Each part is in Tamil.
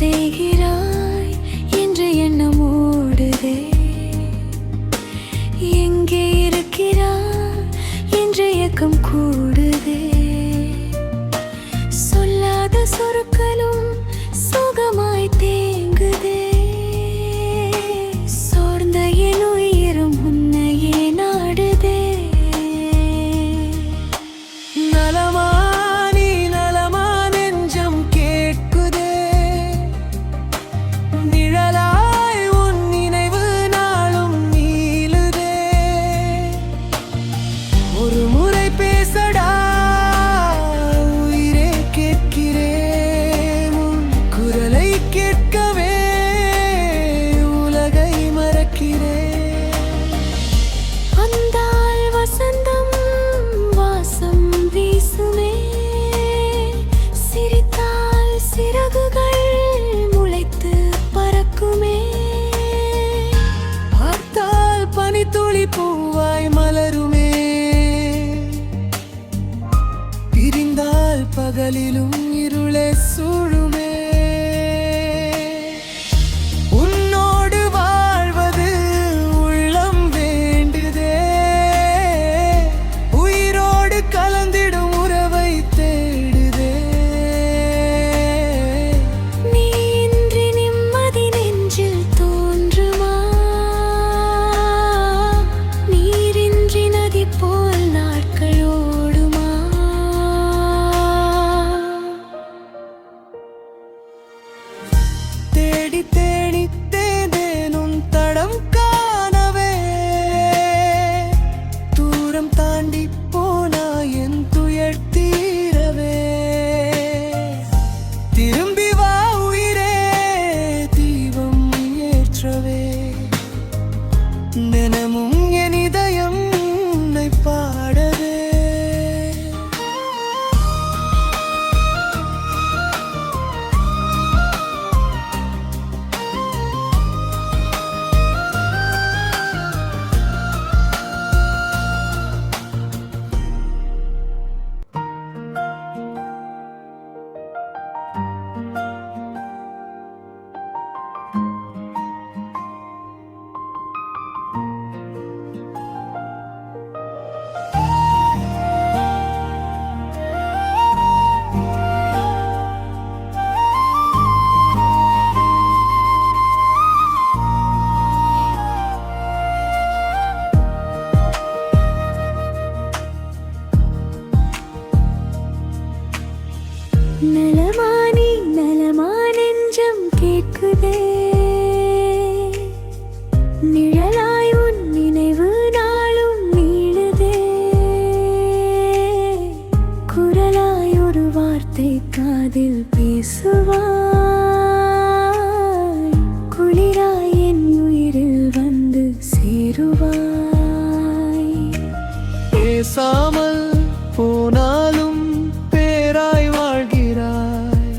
செய்கிறாய் என்று எண்ணம் ஓடுதே. எங்கே இருக்கிறாய் என்று ஏக்கம் கூடுதே. சொல்லாத சொற்களும் சுகமாய் தேங்குதே. சோர்ந்த என் உயிரும் உன்னையே நாடுதே. நலமா நீ நலமா நெஞ்சம் கேட்குதே. நிழலாய் உன் நினைவு நாளும் நீளுதே. ஒரு முறை பேசடா உயிரே, கேட்கிறேன் உன் குரலை கேட்கவே உலகை மறக்கிறேன். வந்தால் வசந்தம் வாசம் வீசுமே. சிரித்தால் சிறகுகள் முளைத்து பறக்குமே. பார்த்தால் பனித்துளி பூவாய் மலருமே. பிரிந்தால் பகலிலும் இருளே சூழுமே. உன்னோடு வாழ்வது உள்ளம் வேண்டுதே. உயிரோடு கலந்திடும் உறவை தேடுதே. நீ இன்றி நிம்மதி நெஞ்சில் தோன்றுமா? நீரின்றி நதி போல் நாட்கள் ஓடுமா? தேடி தேடி தேடேனும் தடம் காணவே. தூரம் தாண்டி போனாய் என் துயர் தீரவே. திரும்பி வா உயிரே, தீபம் ஏற்றவே. தினமும் என் இதயம் உன்னை பாடவே. நலமா நீ நலமா நெஞ்சம் கேட்குதே. நிழலாய் உன் நினைவு நாளும் நீளுதே. குரலாய் ஒரு வார்த்தை காதில் பேசுவாய். குளிராய் என் உயிரில் வந்து சேருவாய். பேசாமல் போனாலும் பேராய் வாழ்கிறாய்.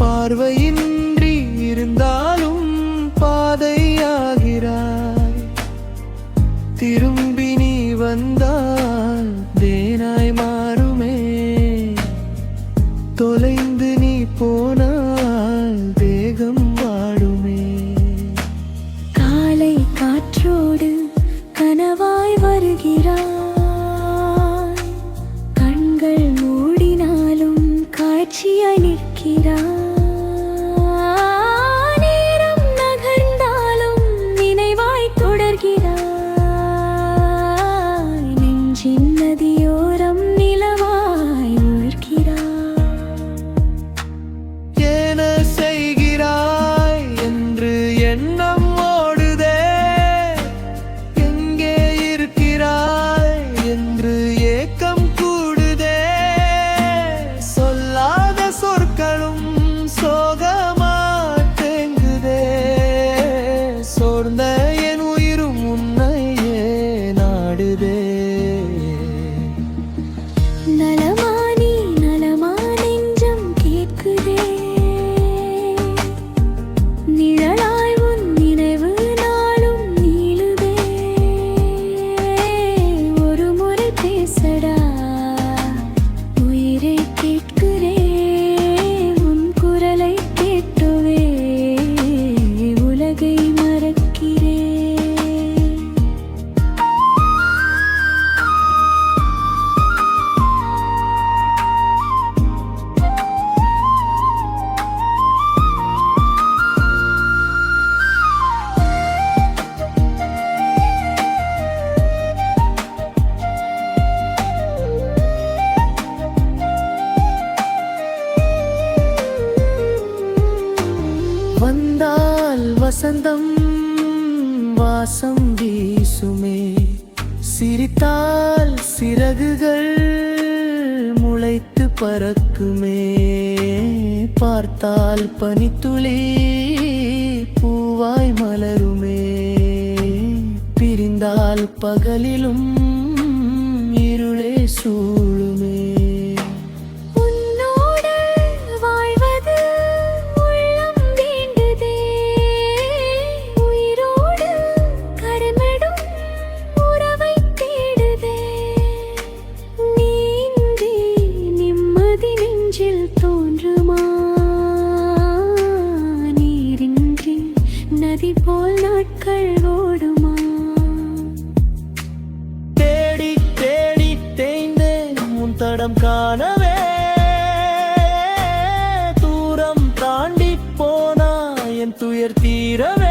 பார்வையின்றி இருந்தாலும் பாதையாகிறாய். திரும்பி நீ வந்தால் தேனாய் மாறுமே. தொலைந்து நீ போனால் தேகம் வாடுமே. காலை காற்றோடு கனவாய் வருகிறாய். கண்கள் மூடினாலும் காட்சியாய் நிற்கிறாய். நேரம் நகர்ந்தாலும் நினைவாய் தொடர்கிறாய். நெஞ்சின் நதியோரம் நிலவாய் உயிர்கிறாய். என்ன செய்கிறாய் என்று எண்ணம் ஓடுதே. எங்கே இருக்கிறாய் என்று ஏக்கம் கூடுதே. சொல்லாத சொற்களும் வசந்தம் வாசம் வீசுமே, சிரித்தால் சிறகுகள் முளைத்து பறக்குமே, பார்த்தால் பனித்துளி பூவாய் மலருமே, பிரிந்தால் பகலிலும் இருளே சூழுமே. உன்னோடு வாழ்வது உள்ளம் வேண்டுதே, உயிரோடு கடமிடும் உறவை தேடுதே, நீந்தி நிம்மதி நெஞ்சில் தோன்றுமா, நீரின்றி நதி போல் நாட்கள் ஓடுமா. தேடி தேடி தேய்ந்தேன் உன் தடம் காணவே, தூரம் தாண்டி போனா என் துயர் தீரவே.